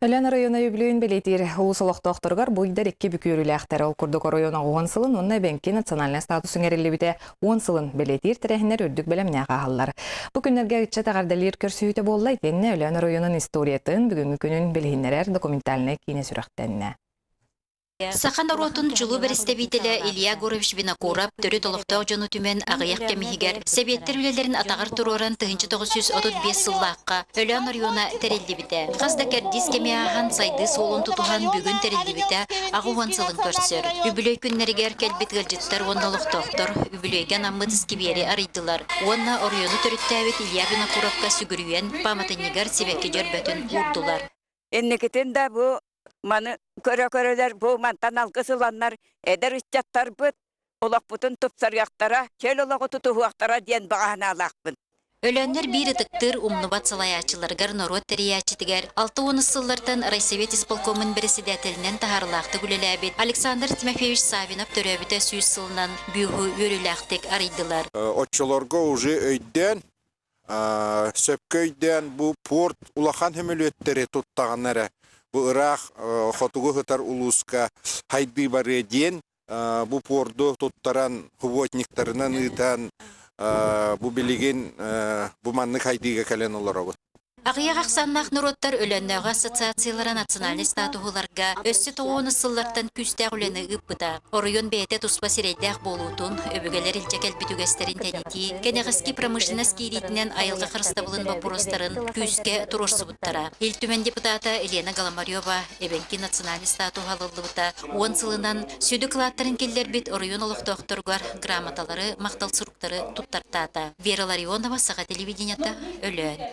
Өлен района үблüğün белетир уусолоқтоқтыргар буйдар 2 бүкүрүләхтер ол курдук района 10 сылын онна бенки национальный статусын эрелибите 10 сылын белетир терехинер үрдүк белемне кааллар. Бу күннерге ичче тагардалыр көрсүүтө боллай тенне Өлен районун историятын бүгүнкү күнүн белгиннерер документальный кине сүрөктенне. Сахан оротун жылу берестебителе Илья Горович Винокуров төрі толықтау жону түмен ағаяқ кемихигер себеттер үлелерін атағар тұроран 1935 сыллаққа Өлен района терелдебіте. Қазда кәрдис кемияхан сайды солын тұтуған бүгін терелдебіте ағуан сылын көрсір. Үбілей күннерігер кәлбет ғылжыттар онналықтоқтыр, үбілейген аммыдыз кебері арыйдылар. Онна орионы төріттәвет Илья Винокуровка сүгірюен паматынегер себекке жөрбөтін урдулар. Эннекетен да бу маны көрө-көрөлөр бу мантан алгысыланнар эдер иччаттар бут олақ бутун тупсаряқтара кел олақ тутуhuақтара диен бағана алақпын. Өлөннер бир ытыктыр умнубат салаячыларгар народ териячитигер 6-10 сыллардан райсовет исполкомын председателинен тахарлақты гүлеләбет Александр Тимофеевич Савинов төрөбіте сүйіз сылынан бүйху өріләқтек арыйдылар. Отчыларга уже өйден сөпкөйден бу порт улахан хемелеттері туттағанары. Бу Ирак хотугу хытар улуска хайдби баре ден бу порду туттаран хуботниктарынан ытан бу билеген бу манны хайдиге кален олар. Ағияқ ақсаннақ нұраттар өләннәға ассоциациялары национальный статуғыларға өссі тоғуыны сыллартан күстәқ өләні ұппыда. Орыйон бәйті тұспа сирейдәқ болуытын, өбігелер илчекел бүтүгестерін тәнети, кәнеғіскі промышленность кейритінен айылғы қырыстабылын бапуростарын күске тұрорсы бұттара. Ил түмен депутата Елена Галамарьева әбенки национальный статуғалылыбыта 10 сылынан сөді қылаттарын келдер бет орыйон олықтоқтырғар грамоталары, мақтал сұруқтары тұттартата. Вера Ларионова, Саға телевиденията, Өлен.